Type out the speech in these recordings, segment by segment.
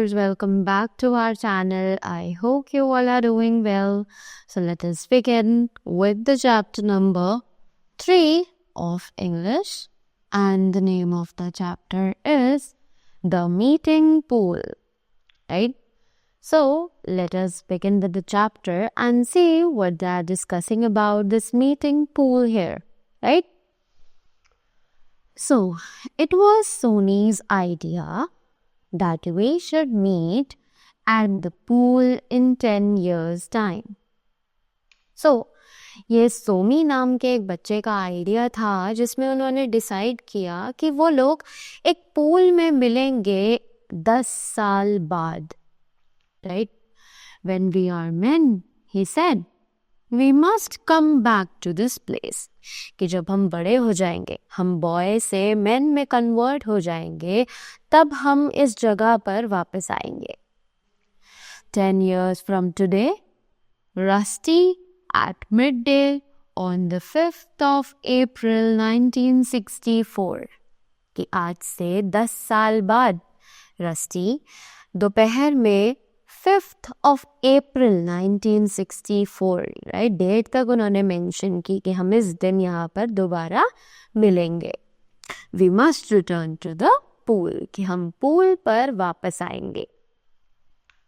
viewers, welcome back to our channel. I hope you all are doing well. So let us begin with the chapter number 3 of English, and the name of the chapter is The Meeting Pool, right? So let us begin with the chapter and see what they are discussing about this meeting pool here, right? So it was Sony's idea that we should meet at the pool in 10 years time. So ये सोमी नाम के एक बच्चे का idea था जिसमें उन्होंने decide किया कि वो लोग एक पूल में मिलेंगे 10 साल बाद, right? When we are men, he said, we must come back to this place. कि जब हम बड़े हो जाएंगे, हम बॉय से मेन में कन्वर्ट हो जाएंगे, तब हम इस जगह पर वापस आएंगे. 10 years from today, Rusty at midday on the 5th of April 1964. कि आज से 10 साल बाद रस्टी दोपहर में 5th of April 1964, right, date तक उन्होंने मेंशन की कि हम इस दिन यहाँ पर दोबारा मिलेंगे. We must return to the pool, कि हम पूल पर वापस आएंगे.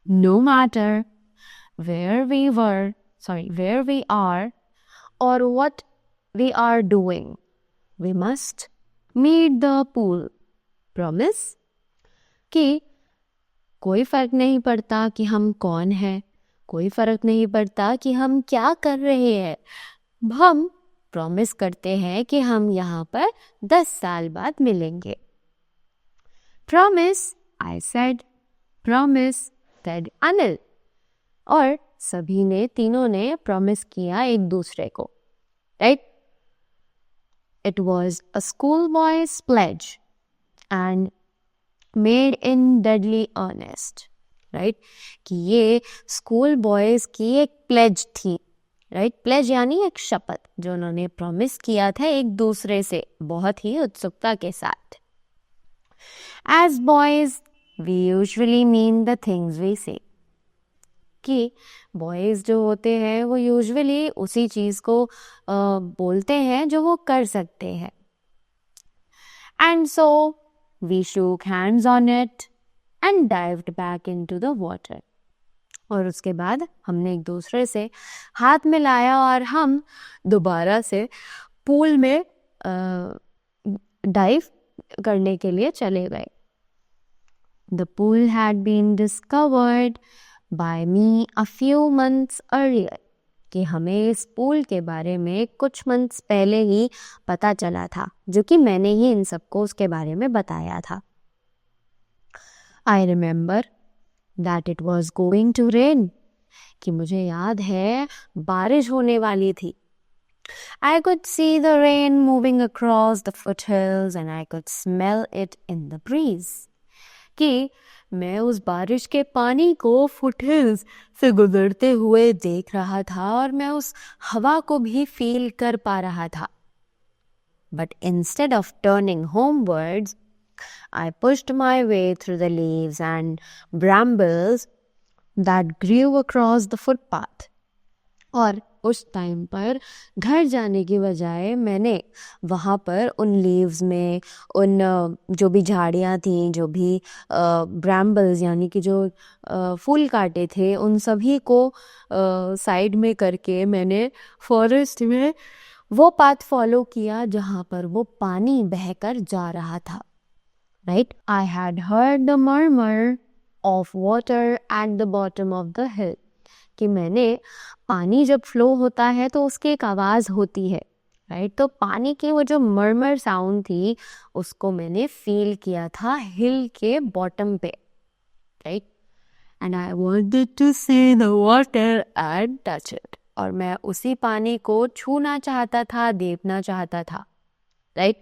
No matter where we are or what we are doing, we must meet the pool. Promise? कि कोई फर्क नहीं पड़ता कि हम कौन हैं, कोई फर्क नहीं पड़ता कि हम क्या कर रहे हैं, हम प्रॉमिस करते हैं कि हम यहाँ पर 10 साल बाद मिलेंगे. Promise, I said. Promise, said Anil. और सभी ने, तीनों ने प्रॉमिस किया एक दूसरे को, right. It was a school boys pledge and made in deadly earnest, right. कि ये स्कूल बॉयज की एक प्लेज थी, राइट. प्लेज यानी एक शपथ जो उन्होंने प्रॉमिस किया था एक दूसरे से बहुत ही उत्सुकता के साथ. As boys we usually mean the things we say. कि बॉयज जो होते हैं वो यूजुअली उसी चीज को बोलते हैं जो वो कर सकते हैं. And so we shook hands on it and dived back into the water. और उसके बाद हमने एक दूसरे से हाथ मिलाया और हम दोबारा से पूल में डाइव करने के लिए चले गए. The pool had been discovered by me a few months earlier. कि हमें इस पूल के बारे में कुछ मंथ्स पहले ही पता चला था, जो कि मैंने ही इन सबको उसके बारे में बताया था. I remember that it was going to rain. कि मुझे याद है बारिश होने वाली थी. I could see the rain moving across the foothills and I could smell it in the breeze. कि मैं उस बारिश के पानी को फुटहिल्स से गुजरते हुए देख रहा था और मैं उस हवा को भी फील कर पा रहा था. But instead of turning homewards, I pushed my way through the leaves and brambles that grew across the footpath. और उस टाइम पर घर जाने की बजाय मैंने वहाँ पर उन लीव्स में, उन जो भी झाड़ियाँ थी, जो भी ब्रैम्बल्स यानी कि जो फूल काटे थे, उन सभी को साइड में करके मैंने फॉरेस्ट में वो पाथ फॉलो किया जहाँ पर वो पानी बहकर जा रहा था, right. I had heard the murmur of water at the bottom of the हिल. कि मैंने पानी जब फ्लो होता है तो उसकी एक आवाज़ होती है, राइट. तो पानी की वो जो मर्मर साउंड थी उसको मैंने फील किया था हिल के बॉटम पे, right. And I wanted to see the water and touch it. और मैं उसी पानी को छूना चाहता था, देखना चाहता था, right.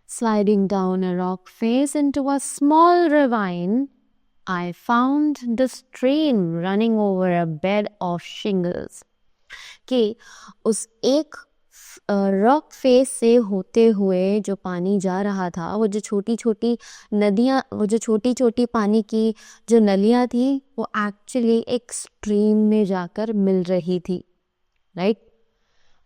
Sliding down a rock face into a small ravine, I found the stream running over a bed of shingles. कि उस एक रॉक फेस से होते हुए जो पानी जा रहा था, वो जो छोटी छोटी नदियाँ, वो जो छोटी छोटी पानी की जो नलियाँ थी, वो एक्चुअली एक स्ट्रीम में जाकर मिल रही थी, right?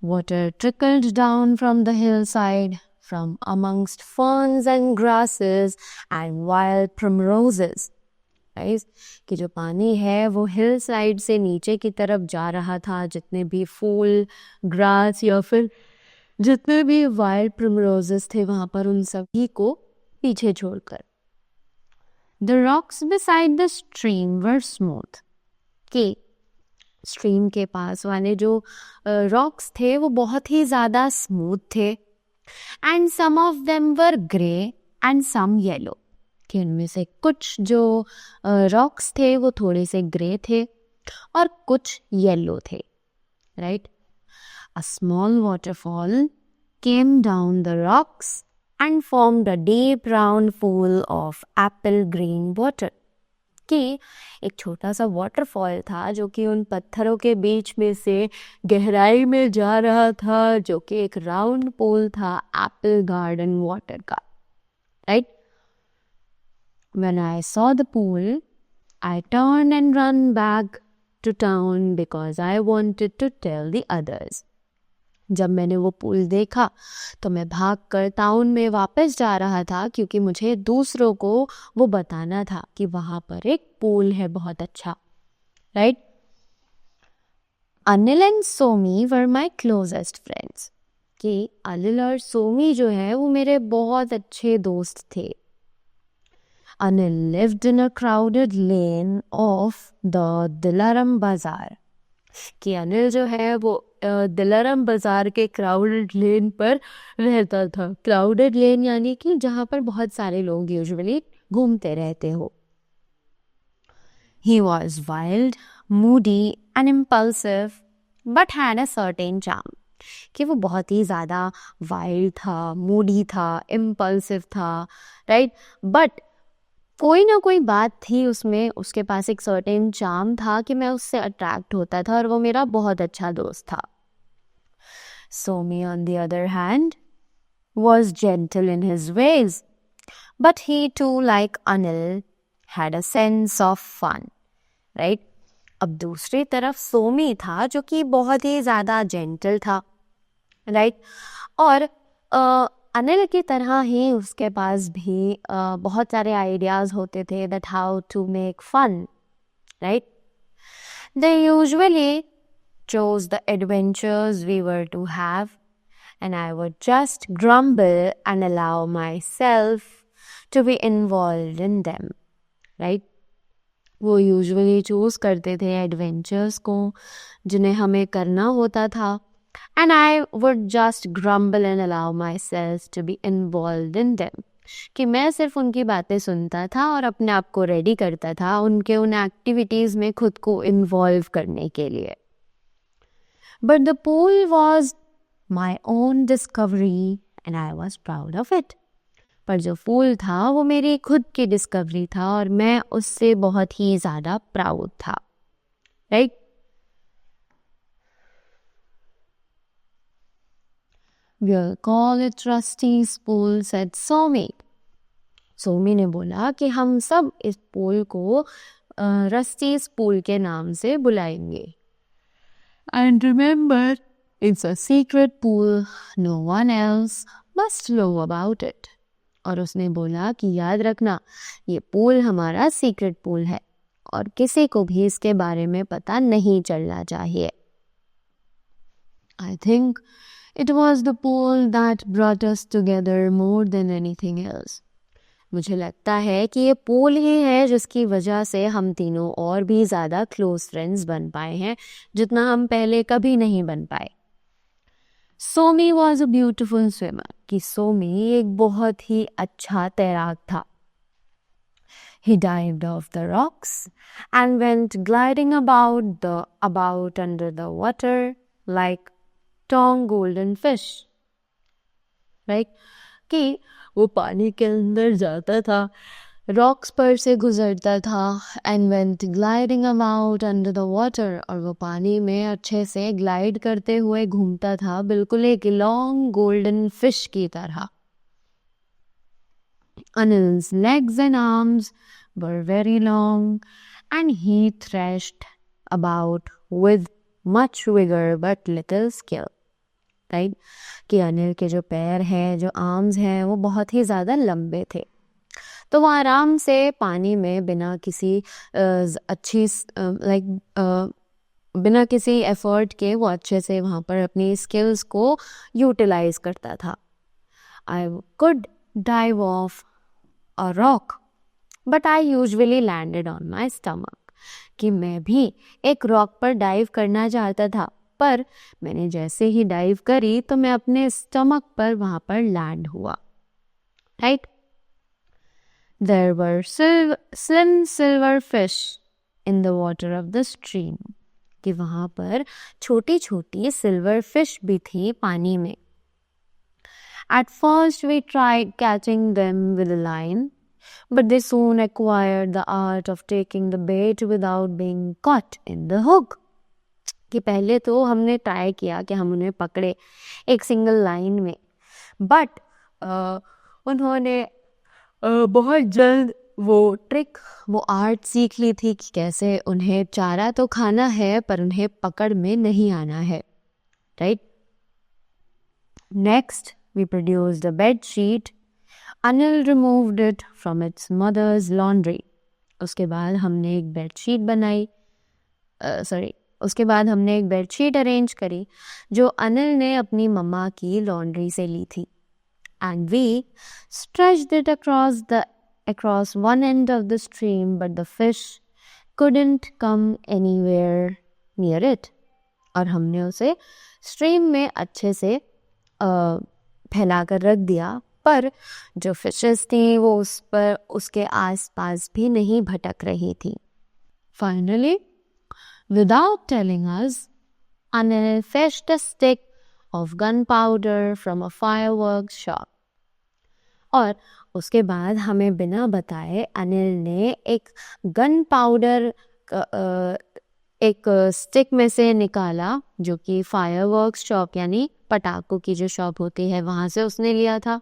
Water trickled down from the hillside, from amongst ferns and grasses and wild primroses. Guys, कि जो पानी है वो हिल साइड से नीचे की तरफ जा रहा था, जितने भी फूल, ग्रास या फिर जितने भी वाइल्ड प्रिमरोजेस थे वहां पर, उन सभी को पीछे छोड़कर. The rocks beside the stream were smooth. कि स्ट्रीम के पास वाले जो रॉक्स थे वो बहुत ही ज़्यादा स्मूथ थे. And some of them were grey and some yellow. कि उनमें से कुछ जो रॉक्स थे वो थोड़े से ग्रे थे और कुछ येलो थे, right? A small waterfall came down the rocks and formed a deep round pool of Apple green water. कि एक छोटा सा वाटरफॉल था जो कि उन पत्थरों के बीच में से गहराई में जा रहा था, जो कि एक राउंड पूल था एप्पल गार्डन वाटर का, right? When I saw the pool, I turned and ran back to town because I wanted to tell the others. जब मैंने वो पूल देखा तो मैं भागकर टाउन में वापस जा रहा था, क्योंकि मुझे दूसरों को वो बताना था कि वहाँ पर एक पूल है बहुत अच्छा, right? Anil and Somi were my closest friends. कि अनिल और सोमी जो है वो मेरे बहुत अच्छे दोस्त थे. Anil lived in a crowded lane of the दिलारम बाजार. कि अनिल जो है वो दिलारम बाजार के क्राउडेड लेन पर रहता था. क्राउडेड लेन यानी कि जहाँ पर बहुत सारे लोग यूजुअली घूमते रहते हो. He was wild, moody and impulsive, but had a certain charm. कि वो बहुत ही ज़्यादा वाइल्ड था, मूडी था, इम्पल्सिव था, राइट? बट कोई ना कोई बात थी उसमें, उसके पास एक सर्टेन चार्म था कि मैं उससे अट्रैक्ट होता था और वो मेरा बहुत अच्छा दोस्त था. Somi, on the other hand, was gentle in his ways, but he too, like Anil, had a sense of fun, right? अब दूसरी तरफ सोमी था जो कि बहुत ही ज़्यादा जेंटल था, राइट? और अनिल की तरह ही उसके पास भी बहुत सारे आइडियाज़ होते थे that how to make fun, right? They usually chose the adventures we were to have, and I would just grumble and allow myself to be involved in them, right? वो यूजुअली चूज़ करते थे adventures को जिन्हें हमें करना होता था, and I would just grumble and allow myself to be involved in them. कि मैं सिर्फ उनकी बातें सुनता था और अपने आप को रेडी करता था उनके उन एक्टिविटीज़ में खुद को इन्वॉल्व करने के लिए. But the pool was my own discovery and I was proud of it. पर जो पूल था वो मेरी खुद की डिस्कवरी था और मैं उससे बहुत ही ज़्यादा प्राउड था, right? We'll call it Rusty's pool, said Somi. Somi ने बोला कि हम सब इस पूल को रस्टीज पूल के नाम से बुलाएंगे. And remember, it's a secret pool. No one else must know about it. और उसने बोला कि याद रखना, ये पूल हमारा सीक्रेट पूल है और किसी को भी इसके बारे में पता नहीं चलना चाहिए. I think it was the pool that brought us together more than anything else. मुझे लगता है कि ये पूल ही है जिसकी वजह से हम तीनों और भी ज़्यादा क्लोज फ्रेंड्स बन पाए हैं, जितना हम पहले कभी नहीं बन पाए. Somi was a beautiful swimmer. कि सोमी एक बहुत ही अच्छा तैराक था. He dived off the rocks and went gliding about under the water like tall golden fish. Right? कि वो पानी के अंदर जाता था, रॉक्स पर से गुजरता था and went gliding about under the water, और वो पानी में अच्छे से ग्लाइड करते हुए घूमता था, बिल्कुल एक लॉन्ग गोल्डन फिश की तरह. Anil's legs and arms were very long, and he thrashed about with much vigor but little skill. Right, कि अनिल के जो पैर हैं, जो आर्म्स हैं, वो बहुत ही ज़्यादा लंबे थे. तो वो आराम से पानी में बिना किसी अच्छी बिना किसी एफर्ट के वो अच्छे से वहाँ पर अपनी स्किल्स को यूटिलाइज करता था. I could dive of a rock, but I usually landed on my stomach. कि मैं भी एक रॉक पर डाइव करना चाहता था, पर मैंने जैसे ही डाइव करी तो मैं अपने स्टमक पर वहां पर लैंड हुआ. Right. There were slim silver fish in the water of the stream. कि वहां पर छोटी छोटी सिल्वर फिश भी थी पानी में. At first we tried catching them with a line, but they soon acquired the art of taking the bait without being caught in the hook. कि पहले तो हमने ट्राई किया कि हम उन्हें पकड़े एक सिंगल लाइन में, बट उन्होंने बहुत जल्द वो ट्रिक, वो आर्ट सीख ली थी कि कैसे उन्हें चारा तो खाना है पर उन्हें पकड़ में नहीं आना है. Right. Next we produced a bed sheet. Anil removed it from its mother's laundry. उसके बाद हमने एक बेड शीट बनाई, उसके बाद हमने एक बेड शीट अरेंज करी जो अनिल ने अपनी मम्मा की लॉन्ड्री से ली थी. And we stretched it across one end of the stream, but the fish couldn't come anywhere near it. और हमने उसे स्ट्रीम में अच्छे से फैलाकर रख दिया, पर जो फिशेस थी वो उस पर उसके आसपास भी नहीं भटक रही थी. Finally, without telling us, Anil fetched a stick of gunpowder from a fireworks shop. और उसके बाद हमें बिना बताए अनिल ने एक गन पाउडर एक स्टिक में से निकाला, जो कि फायरवर्क्स शॉप यानी पटाखों की जो शॉप होती है वहाँ से उसने लिया था.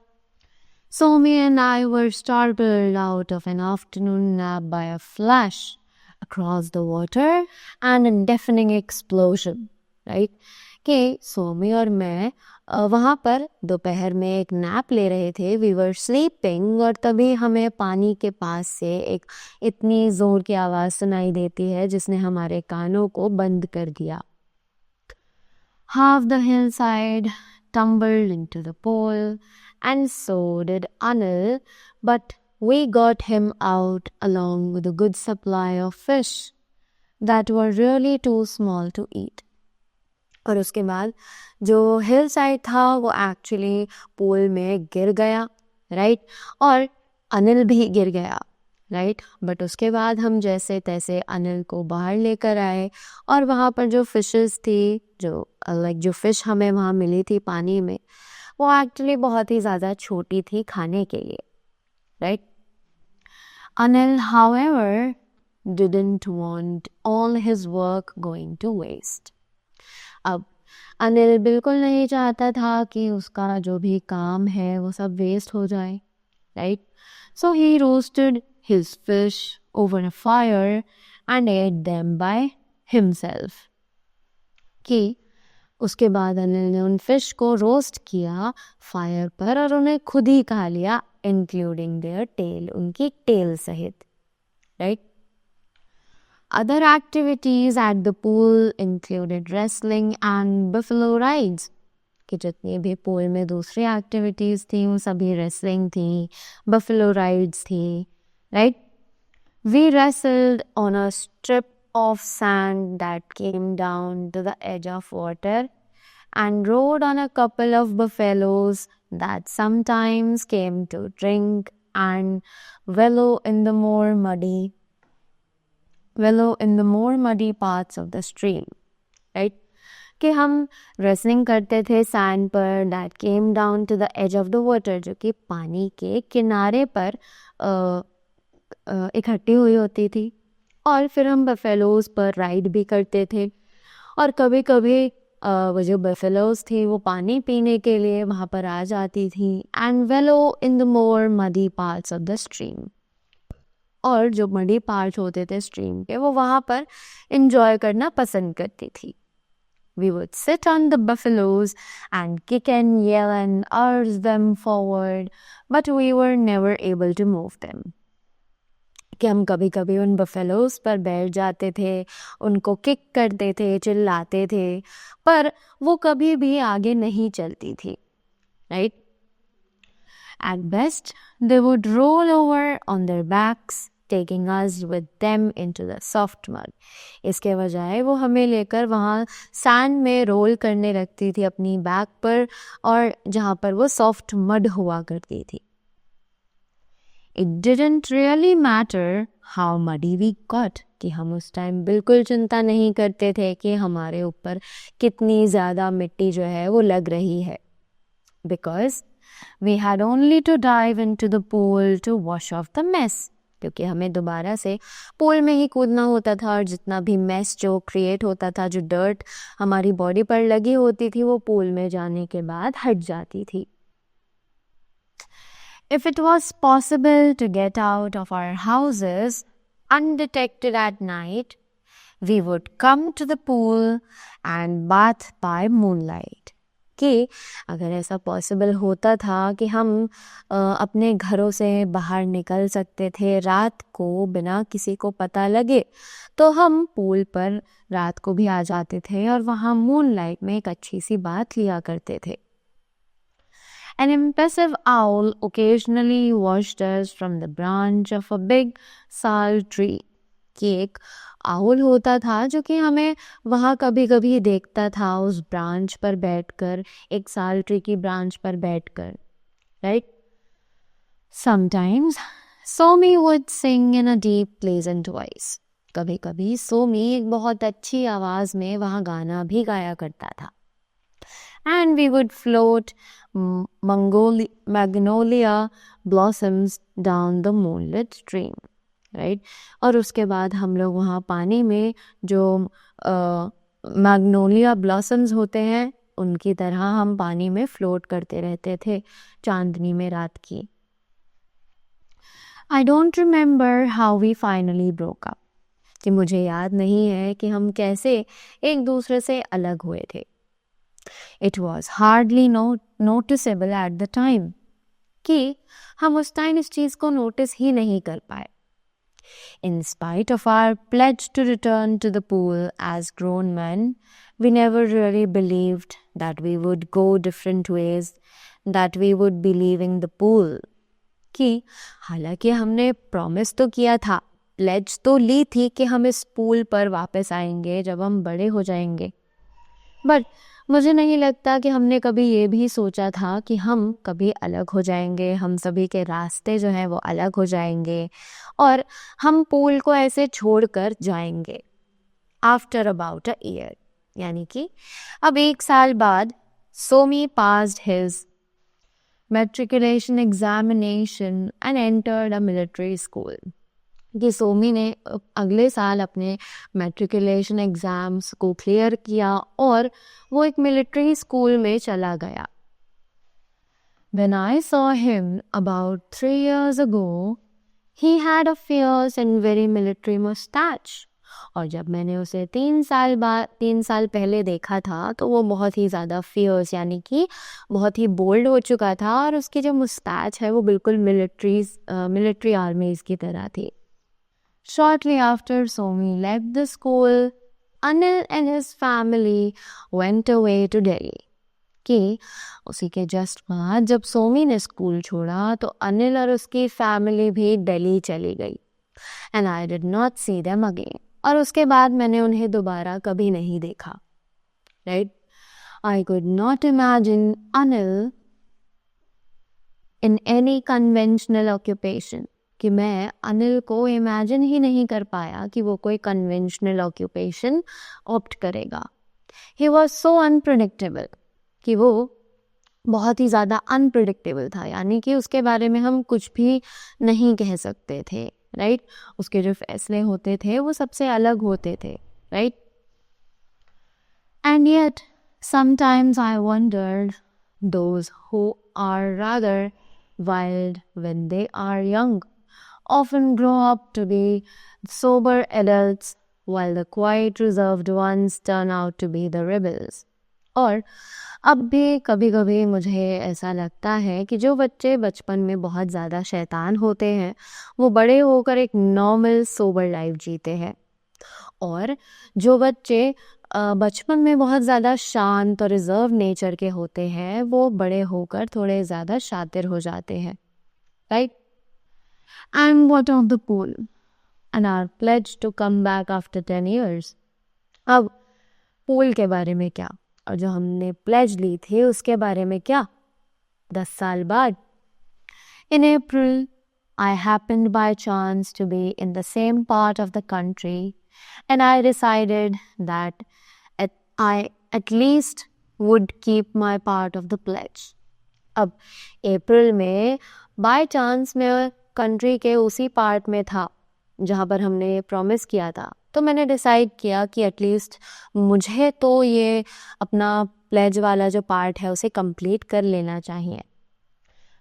So me and I were startled out of an afternoon nap by a flash across the water and a deafening explosion. Right? कि सोमी और मैं वहाँ पर दोपहर में एक नैप ले रहे थे. वी वर स्लीपिंग, और तभी हमें पानी के पास से एक इतनी जोर की आवाज़ सुनाई देती है जिसने हमारे कानों को बंद कर दिया. Half the hillside tumbled into the pool, and so did Anil, but we got him out along with a good supply of fish that were really too small to eat. और उसके बाद जो हिल साइड था वो actually pool में गिर गया. Right. और अनिल भी गिर गया. राइट. बट उसके बाद हम जैसे तैसे अनिल को बाहर लेकर आए, और वहाँ पर जो फिशेस थी, जो फिश हमें वहाँ मिली थी पानी में, वो एक्चुअली बहुत ही ज़्यादा छोटी थी खाने के लिए. Right. Anil, however, didn't want all his work going to waste. अब अनिल बिल्कुल नहीं चाहता था कि उसका जो भी काम है वो सब वेस्ट हो जाए. Right. So he roasted his fish over a fire and at them by himself. कि उसके बाद अनिल ने उन फिश को रोस्ट किया फायर पर और उन्हें खुद ही खा लिया, इंक्लूडिंग देयर टेल, उनकी टेल सहित. Right. Other activities at the pool included wrestling and buffalo rides. कि जितनी भी पूल में दूसरी एक्टिविटीज़ थी वो सभी रेसलिंग थी, buffalo rides थी. Right? We wrestled on a strip of sand that came down to the edge of water and rode on a couple of buffaloes that sometimes came to drink and wallow in the more muddy parts of the stream. Right? कि हम wrestling करते थे sand पर, that came down to the edge of the water, जो कि पानी के किनारे पर इकट्ठी हुई होती थी और फिर हम बफेलोज़ पर राइड भी करते थे और कभी कभी वो जो बफेलोज़ थी वो पानी पीने के लिए वहाँ पर आ जाती थी एंड वेलो in the more muddy parts of the stream. और जो मडी पार्ट होते थे स्ट्रीम के वो वहाँ पर इंजॉय करना पसंद करती थी। We would sit on the buffaloes and kick and yell and urge them forward, but we were never able to move them. कि हम कभी कभी उन बफेलोज पर बैठ जाते थे, उनको किक करते थे, चिल्लाते थे, पर वो कभी भी आगे नहीं चलती थी, right? At best, they would roll over on their backs, taking us with them into the soft mud. इसके बजाय वो हमें लेकर वहाँ सैंड में रोल करने लगती थी अपनी बैक पर, और जहाँ पर वो सॉफ्ट मड हुआ करती थी। It didn't really matter how muddy we got, कि हम उस टाइम बिल्कुल चिंता नहीं करते थे कि हमारे ऊपर कितनी ज़्यादा मिट्टी जो है वो लग रही है, because we had only to dive into the pool to wash off the mess. क्योंकि हमें दोबारा से पूल में ही कूदना होता था और जितना भी मेस जो क्रिएट होता था, जो डर्ट हमारी बॉडी पर लगी होती थी, वो पूल में जाने के बाद हट जाती थी। If it was possible to get out of our houses undetected at night, we would come to the pool and bath by moonlight. कि अगर ऐसा पॉसिबल होता था कि हम अपने घरों से बाहर निकल सकते थे रात को बिना किसी को पता लगे, तो हम पूल पर रात को भी आ जाते थे और वहाँ मूनलाइट में एक अच्छी सी बात लिया करते थे। An impassive owl occasionally watched us from the branch of a big sal tree. कि एक आउल होता था जो कि हमें वहाँ कभी कभी देखता था उस ब्रांच पर बैठकर, एक साल ट्री की ब्रांच पर बैठकर, right? Sometimes Somi would sing in a deep pleasant voice. कभी कभी सोमी एक बहुत अच्छी आवाज में वहाँ गाना भी गाया करता था। And we would float magnolia blossoms down the moonlit stream, right? और उसके बाद हम लोग वहाँ पानी में जो मैग्नोलिया ब्लॉसम्स होते हैं उनकी तरह हम पानी में फ्लोट करते रहते थे चांदनी में रात की। I don't remember how we finally broke up. कि मुझे याद नहीं है कि हम कैसे एक दूसरे से अलग हुए थे। It was hardly noticeable at the time. कि हम उस टाइम इस चीज़ को नोटिस ही नहीं कर पाए। In spite of our pledge to return to the pool as grown men, we never really believed that we would go different ways, that we would be leaving the pool. कि हालांकि हमने promise तो किया था, pledge तो ली थी कि हम इस पूल पर वापस आएंगे जब हम बड़े हो जाएंगे, बट मुझे नहीं लगता कि हमने कभी ये भी सोचा था कि हम कभी अलग हो जाएंगे, हम सभी के रास्ते जो हैं वो अलग हो जाएंगे और हम पूल को ऐसे छोड़कर जाएंगे। आफ्टर अबाउट अ ईयर, यानी कि अब 1 साल बाद Somi passed his matriculation examination and entered a military school. कि सोमी ने अगले साल अपने मैट्रिकुलेशन एग्ज़ाम्स को क्लियर किया और वो एक मिलिट्री स्कूल में चला गया। When I saw him about 3 years ago, he had a fierce and very military mustache. और जब मैंने उसे 3 साल पहले देखा था तो वो बहुत ही ज़्यादा फियर्स यानी कि बहुत ही बोल्ड हो चुका था और उसकी जो मुस्टैच है वो बिल्कुल मिलिट्री आर्मीज़ की तरह थी। Shortly after Somi left the school, Anil and his family went away to Delhi. कि उसी के जस्ट बाद जब सोमी ने स्कूल छोड़ा तो अनिल और उसकी फैमिली भी दिल्ली चली गई। And I did not see them again. और उसके बाद मैंने उन्हें दोबारा कभी नहीं देखा, right? I could not imagine Anil in any conventional occupation. कि मैं अनिल को इमेजिन ही नहीं कर पाया कि वो कोई कन्वेंशनल ऑक्यूपेशन ऑप्ट करेगा। ही वॉज सो अनप्रेडिक्टेबल, कि वो बहुत ही ज़्यादा अनप्रेडिक्टेबल था, यानी कि उसके बारे में हम कुछ भी नहीं कह सकते थे, राइट, उसके जो फैसले होते थे वो सबसे अलग होते थे, right. And yet sometimes I wondered those who are rather wild when they are young often grow up to be sober adults while the quiet reserved ones turn out to be the rebels. और अब भी कभी कभी मुझे ऐसा लगता है कि जो बच्चे बचपन में बहुत ज़्यादा शैतान होते हैं वो बड़े होकर एक नॉर्मल सोबर लाइफ जीते हैं, और जो बच्चे बचपन में बहुत ज़्यादा शांत और रिजर्व नेचर के होते हैं वो बड़े होकर थोड़े ज़्यादा शातिर हो जाते हैं, right. And what of the pool and our pledge to come back after 10 years. अब पूल के बारे में क्या, और जो हमने प्लेज ली थी उसके बारे में क्या 10 साल बाद. In April, I happened by chance to be in the same part of the country, and I decided that I at least would keep my part of the pledge. अब अप्रैल में बाय चांस मैं country के उसी part में था जहाँ पर हमने प्रॉमिस किया था, तो मैंने डिसाइड किया कि एटलीस्ट मुझे तो ये अपना प्लेज वाला जो पार्ट है उसे कंप्लीट कर लेना चाहिए.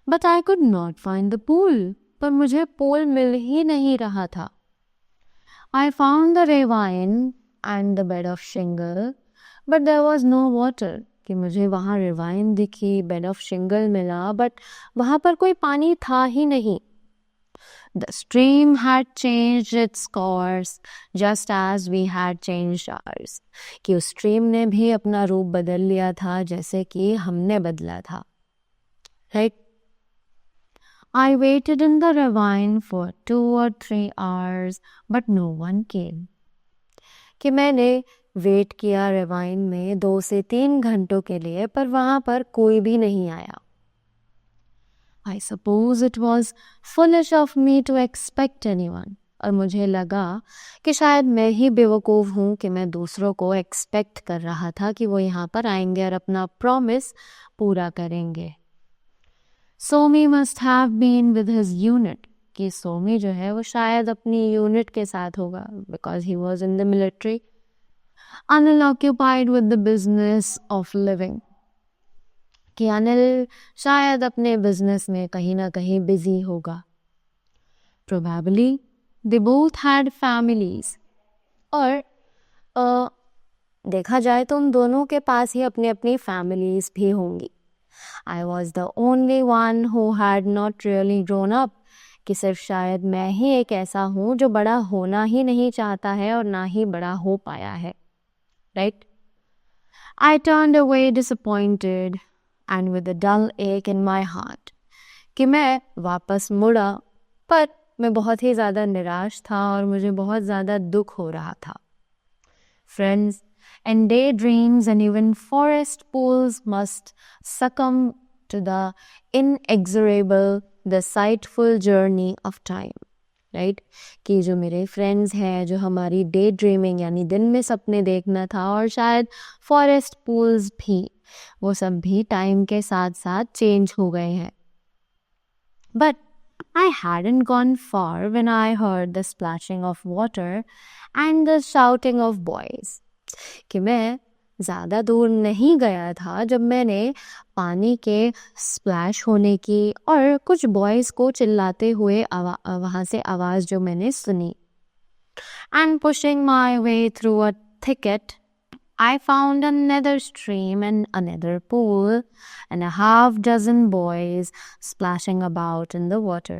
But I could not find the pool, पर मुझे पूल मिल ही नहीं रहा था. I found the ravine and the bed of shingle, but there was no water. कि मुझे वहाँ रेवाइन दिखी, बेड ऑफ शिंगल मिला, बट वहाँ पर कोई पानी था ही नहीं. The stream had changed its course just as we had changed ours. कि उस स्ट्रीम ने भी अपना रूप बदल लिया था जैसे कि हमने बदला था, right? I waited in the ravine for 2 or 3 hours, but no one came. कि मैंने वेट किया रेवाइन में 2 से 3 घंटों के लिए, पर वहाँ पर कोई भी नहीं आया. I suppose it was foolish of me to expect anyone. और मुझे लगा कि शायद मैं ही बेवकूफ़ हूँ कि मैं दूसरों को एक्सपेक्ट कर रहा था कि वो यहाँ पर आएंगे और अपना प्रॉमिस पूरा करेंगे. Somi must have been with his unit. कि सोमी जो है वो शायद अपनी यूनिट के साथ होगा, because he was in the military. Anil occupied with the business of living. कि अनिल शायद अपने बिजनेस में कहीं ना कहीं बिजी होगा. Probably they both had families. और देखा जाए तो उन दोनों के पास ही अपनी अपनी फैमिलीज भी होंगी. I was the only one who had not really grown up. कि सिर्फ शायद मैं ही एक ऐसा हूँ जो बड़ा होना ही नहीं चाहता है और ना ही बड़ा हो पाया है, right? I turned away disappointed and with a dull ache in my heart. कि मैं वापस मुड़ा, पर मैं बहुत ही ज़्यादा निराश था और मुझे बहुत ज़्यादा दुख हो रहा था. Friends and daydreams and even forest pools must succumb to the inexorable, the sightful journey of time. Right कि जो मेरे फ्रेंड्स हैं, जो हमारी डे ड्रीमिंग यानी दिन में सपने देखना था, और शायद फॉरेस्ट पूल्स भी, वो सब भी टाइम के साथ साथ चेंज हो गए हैं. But I hadn't gone far when I heard the splashing of water and the shouting of boys. कि मैं ज़्यादा दूर नहीं गया था जब मैंने पानी के स्प्लैश होने की और कुछ बॉयज़ को चिल्लाते हुए वहाँ से आवाज़ जो मैंने सुनी. And pushing my way through a thicket, I found another stream and another pool and a half dozen boys splashing about in the water.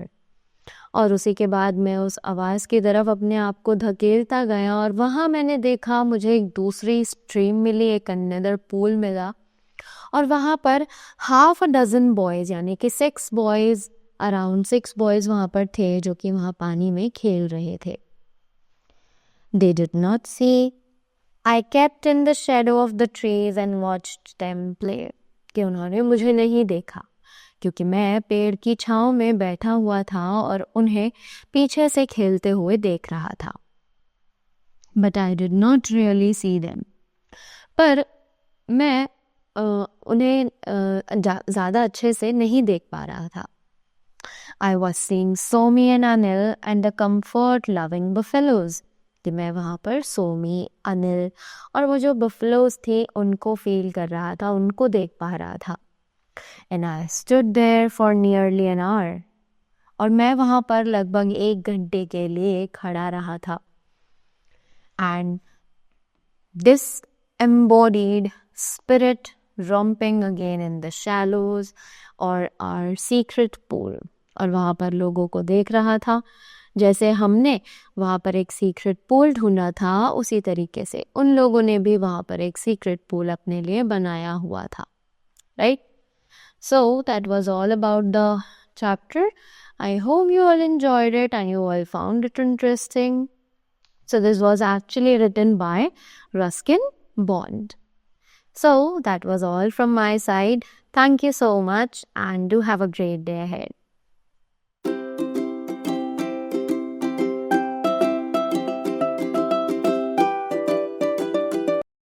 और उसी के बाद मैं उस आवाज़ की तरफ अपने आप को धकेलता गया और वहाँ मैंने देखा मुझे एक दूसरी स्ट्रीम मिली, एक अनदर पूल मिला, और वहाँ पर हाफ अ डजन बॉयज़ यानी कि 6 बॉयज़, अराउंड 6 बॉयज़ वहाँ पर थे जो कि वहाँ पानी में खेल रहे थे. They did not see. I kept in the shadow of the trees and watched them play. कि उन्होंने मुझे नहीं देखा क्योंकि मैं पेड़ की छाँव में बैठा हुआ था और उन्हें पीछे से खेलते हुए देख रहा था. But I did not really see them. पर मैं उन्हें ज़्यादा अच्छे से नहीं देख पा रहा था. I was seeing Somi and Anil and the comfort-loving buffaloes. कि मैं वहाँ पर सोमी, अनिल और वो जो buffaloes थे उनको feel कर रहा था, उनको देख पा रहा था. And I stood there for nearly an hour. और मैं वहाँ पर लगभग 1 घंटे के लिए खड़ा रहा था. And this embodied spirit romping again in the shallows or our secret pool. और वहाँ पर लोगों को देख रहा था जैसे हमने वहाँ पर एक सीक्रेट पूल ढूंढा था, उसी तरीके से उन लोगों ने भी वहाँ पर एक सीक्रेट पूल अपने लिए बनाया हुआ था. Right? So that was all about the chapter. I hope you all enjoyed it and you all found it interesting. So this was actually written by Ruskin Bond. So that was all from my side. Thank you so much and do have a great day ahead.